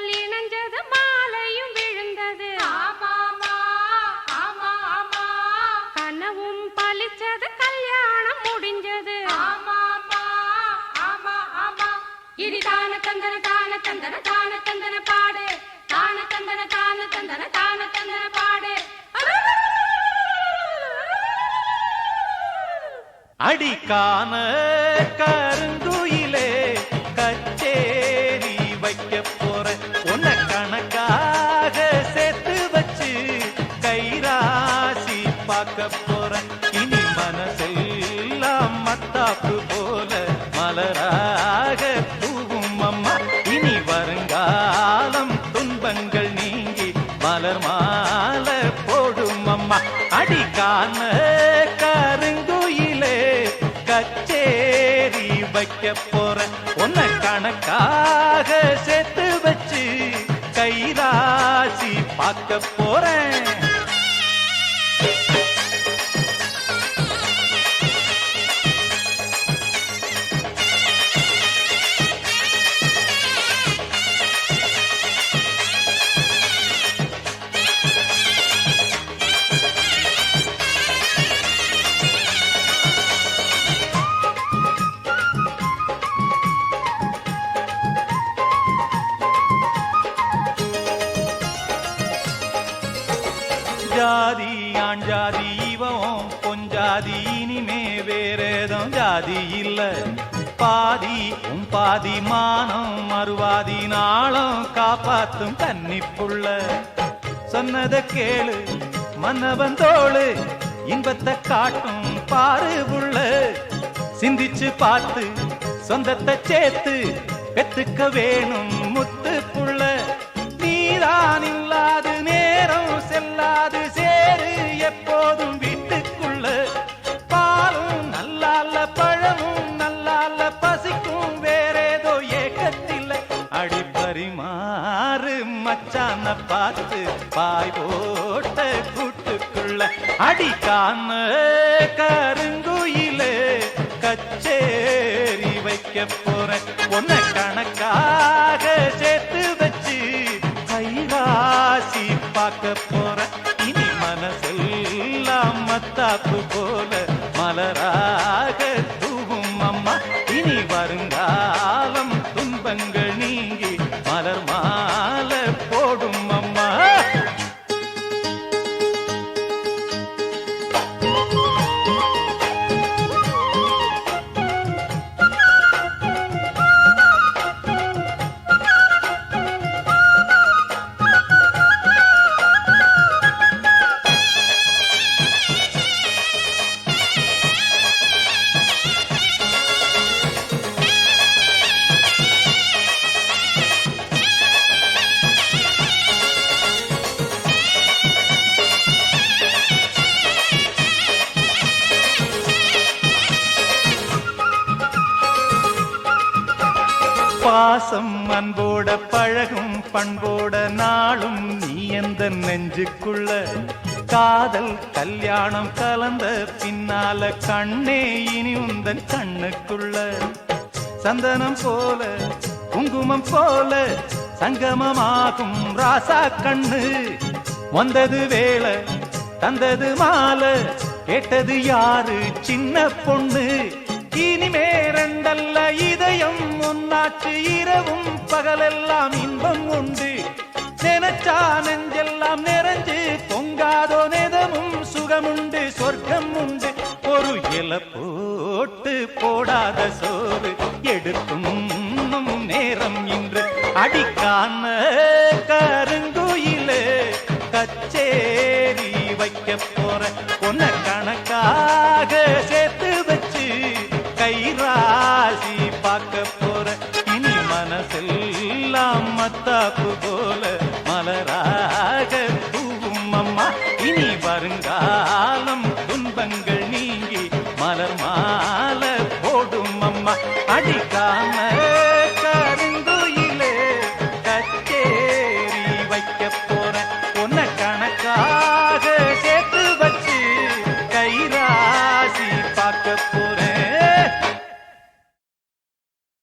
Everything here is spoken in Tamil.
போல் இணைஞ்சது மாலையும் விழுந்தது. ஆமாமா ஆமா ஆமா கனவும் பலிச்சது கல்யாணம் முடிஞ்சது. ஆமாமா ஆமா ஆமா இனி தான தந்தன தான தந்தன தான தந்தன பாடு தான தந்தன தான தந்தன தான தந்தன பாடு. அடிக்கான கருங்குயிலே கச்சேரி வைக்க போற உன்னை கணக்காக சேர்த்து வச்சு கைராசி பார்க்க போற. இனி மனசெல்லாம் மத்தாப்பு போல மலராக பூவும் அம்மா. இனி வருங்காலம் துன்பங்கள் நீங்கி மலர் மாலை போடும் அம்மா. அடிக்கான கருங்குயிலே கச்சேரி வைக்க போற உன்னை கணக்காக சேர்த்து வச்சு கைராசி பார்க்க போறேன். ஜாதி ஆண் ஜாதி இவன் பொஞ்சாதி இனிமே வேறேதும் ஜாதி இல்ல. பாதி உன் பாதி மானம் மறுவாதி நாளும் காப்பாத்தும் கன்னிப்புள்ள. சொன்னத கேளு மன்னவன் தோளு இன்பத்தை காட்டும் பாரு புள்ள. சிந்திச்சு பார்த்து சொந்தத்தை சேர்த்து பெத்துக்க வேணும் முத்து புள்ள. நீதான் இல்லாது நேரம் செல்லாது சேரு எப்போதும் வீட்டுக்குள்ள. பாலும் நல்லால பழமும் நல்லால பசிக்கும் வேறேதோ ஏக்கத்தில். அடிப்பரிமாறு மச்சான பார்த்து பாய் போட்ட கூட்டுக்குள்ள. அடிக்கான கருங்குயிலே கச்சேரி வைக்க போற உன்னை கணக்காக சேர்த்து வச்சு கைராசி பார்க்க போற. இனி மனசெல்லாம் மத்தாப்பு போல மலராக தூவும் அம்மா. இனி வருங்காலம் துன்பங்கள் நீங்கி மலர் மாலை போடும் அம்மா. பாசம் அன்போட பழகும் பண்போட நாளும் நீ எந்த நெஞ்சுக்குள்ள. காதல் கல்யாணம் கலந்த பின்னால கண்ணே இனி உந்தன் கண்ணுக்குள்ள. சந்தனம் போல குங்குமம் போல சங்கமமாகும் ராசா கண்ணு. வந்தது வேளை தந்தது மாலை கேட்டது யாரு சின்ன பொண்ணு. இனிமே ரெண்டல்ல இதயம் முன்னாச்சு இரவும் பகலெல்லாம் இன்பம் உண்டு. நினைச்சா நெஞ்செல்லாம் நிறைஞ்சு பொங்காதோ நெதமும் சுகமுண்டு சொர்க்கம் உண்டு. ஒரு இலை போட்டு போடாத சோறு எடுக்கும் நேரம் இன்று. அடிக்கான கருங்குயிலே கச்சேரி வைக்க போற உன்னை கணக்காக சேர்த்து வச்சு கைராசி பார்க்க போற. இனி மனசெல்லாம் மத்தாப்பு